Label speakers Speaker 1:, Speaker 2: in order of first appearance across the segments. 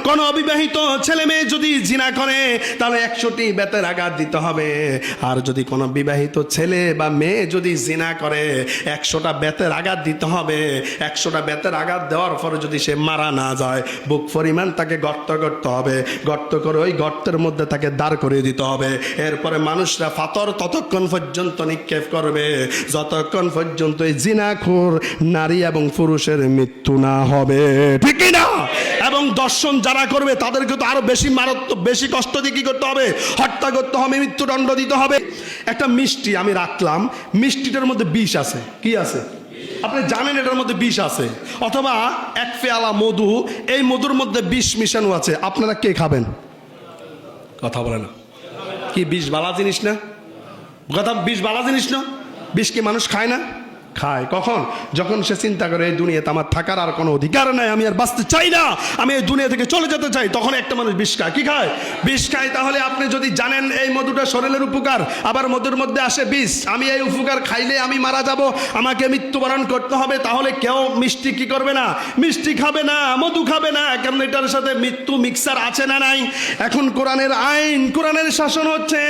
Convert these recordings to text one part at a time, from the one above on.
Speaker 1: কোন অবিবাহিত ছেলে মেয়ে যদি জিনা করে তাহলে 100টি বেতের আঘাত দিতে হবে। আর যদি কোনো বিবাহিত ছেলে বা মেয়ে যদি জিনা করে 100টা বেতের আঘাত দিতে হবে। 100টা বেতের আঘাত দেওয়ার পরে যদি সে মারা না যায়, বুক পরিমাণ তাকে গর্ত করতে হবে। গর্ত করে ওই গর্তের মধ্যে তাকে দাঁড় করিয়ে দিতে হবে। এরপরে মানুষরা পাথর ততক্ষণ পর্যন্ত নিক্ষেপ করবে যতক্ষণ পর্যন্ত এই জিনাখোর নারী এবং পুরুষের মৃত্যু না হবে, ঠিক না? এবং দর্শন যারা করবে তাদেরকে তো আরো বেশি মারাত্মক, বেশি কষ্ট দিয়ে কি করতে হবে? হত্যা করতে হবে, মৃত্যুদণ্ড দিতে হবে। একটা মিষ্টি আমি রাখলাম, মিষ্টিটার মধ্যে বিষ আছে। কি আছে? আপনি জানেন এটার মধ্যে বিষ আছে। অথবা এক পেয়ালা মধু, এই মধুর মধ্যে বিষ মিশানো আছে, আপনারা কে খাবেন? কথা বলে না। কি বিষ বালা জিনিস না? কথা, বিষ বালা জিনিস না? বিষ কি মানুষ খায় না? খায়। কখন? যখন সে চিন্তা করে এই দুনিয়াতে আমার থাকার আর কোনো অধিকার নাই, আমি আর বাঁচতে চাই না, আমি এই দুনিয়া থেকে চলে যেতে চাই, তখন একটা মানুষ বিষ খায়। কি খায়? বিষ খায়। তাহলে আপনি যদি জানেন এই মধুটা শরীরের উপকার, আবার মধুর মধ্যে আসে বিষ, আমি এই উপকার খাইলে আমি মারা যাব, আমাকে মৃত্যুবরণ করতে হবে, তাহলে কেউ মিষ্টি কি করবে না? মিষ্টি খাবে না, মধু খাবে না। কারণ এটার সাথে মৃত্যু মিক্সার আছে না নাই? এখন কোরআনের আইন, কোরআনের শাসন হচ্ছে।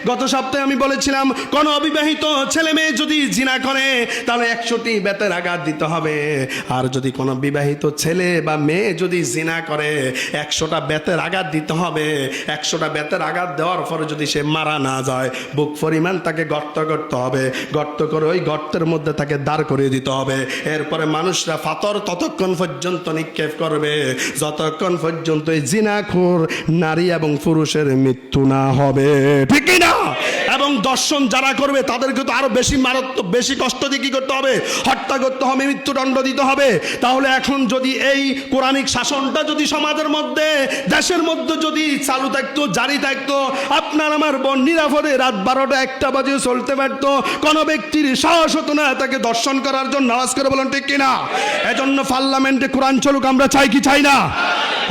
Speaker 1: গত সপ্তাহে আমি বলেছিলাম কোন অবিবাহিত ছেলে মেয়ে যদি জিনা করে তাহলে 100টি বেতের আঘাত দিতে হবে। আর যদি কোনো বিবাহিত ছেলে বা মেয়ে যদি জিনা করে 100টা বেতের আঘাত দিতে হবে। 100টা বেতের আঘাত দেওয়ার পরে যদি সে মারা না যায়, বুক পরিমাণ তাকে গর্ত করতে হবে। গর্ত করে ওই গর্তের মধ্যে তাকে দাঁড় করিয়ে দিতে হবে। এরপরে মানুষরা পাথর ততক্ষণ পর্যন্ত নিক্ষেপ করবে যতক্ষণ পর্যন্ত এই জিনাখোর নারী এবং পুরুষের মৃত্যু না হবে, ঠিক না? এবং দর্শন যারা করবে তাদেরকে তো আরো বেশি মারাত্মক, বেশি কষ্ট দিয়ে কি করতে হবে? হত্যা করতে হবে, মৃত্যুদণ্ড দিতে হবে। তাহলে এখন যদি এই কোরআনিক শাসনটা যদি সমাজের মধ্যে, দেশের মধ্যে যদি চালু থাকতো, জারি থাকতো, আপনার আমার বোন নিরাপদে রাত 12টা 1টা বাজে চলতে পারতো, কোনো ব্যক্তির সাহস হতো না তাকে দর্শন করার জন্য। আওয়াজ করে বলেন ঠিক কিনা? এজন্য পার্লামেন্টে কোরআন চলুক, আমরা চাই কি চাই না?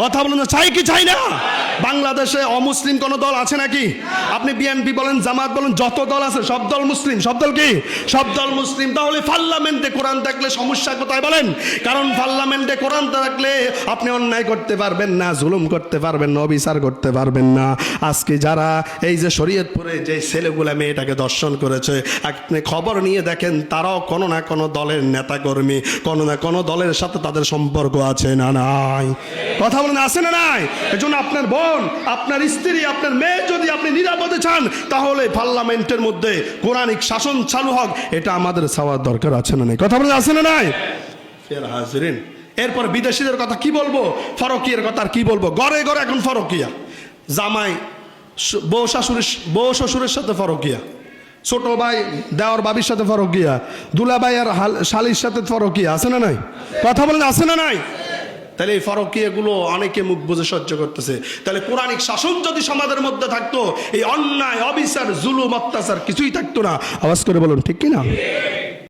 Speaker 1: কথা বলুন না, চাই কি চাই না? বাংলাদেশে অমুসলিম কোন দল আছে নাকি? আপনি বিএনপি বলেন, জামাত বলেন, যত দল আছে সব দল মুসলিম। সব দল কি? সব দল মুসলিম। তাহলে পার্লামেন্টে কোরআন থাকলে সমস্যা কোথায় বলেন? কারণ পার্লামেন্টে কোরআন থাকলে আপনি অন্যায় করতে পারবেন না, জুলুম করতে পারবেন না, অবিচার করতে পারবেন না। আজকে যারা এই যে শরীয়তপুরে যে ছেলেগুলা মেয়েটাকে দর্শন করেছে, আপনি খবর নিয়ে দেখেন তারাও কোনো না কোনো দলের নেতাকর্মী, কোনো না কোনো দলের সাথে তাদের সম্পর্ক আছে না নাই? কথা বলেন, আছে না নাই? এজন্য আপনার বোন, আপনার স্ত্রী, আপনার মেয়ে যদি আপনি নিরাপদে চান তাহলে পার্লামেন্টের মধ্যে কোরআনিক শাসন চালু হোক, এটা আমাদের চাওয়ার দরকার আছে না নাই? কথা বলেন, আছে না নাই? ফের হাজিরিন, এরপর বিদেশিদের কথা কি বলবো, ফরকিয়ার কথা আর কি বলবো? ঘরে ঘরে এখন ফরকিয়া। জামাই বউ শ্বশুরের সাথে ফরকিয়া, ছোট ভাই দেওয়ার বাবির সাথে ফরকিয়া, দুলা ভাই আর শালির সাথে ফরকিয়া, আছে না নাই? কথা বলেন, আছে না নাই? তাহলে এই ফরকিয়াগুলো অনেকে মুখ বুঝে সহ্য করতেছে। তাহলে কোরআনিক শাসন যদি সমাজের মধ্যে থাকতো, এই অন্যায়, অবিচার, জুলুম, অত্যাচার কিছুই থাকতো না। আওয়াজ করে বলুন ঠিক কিনা?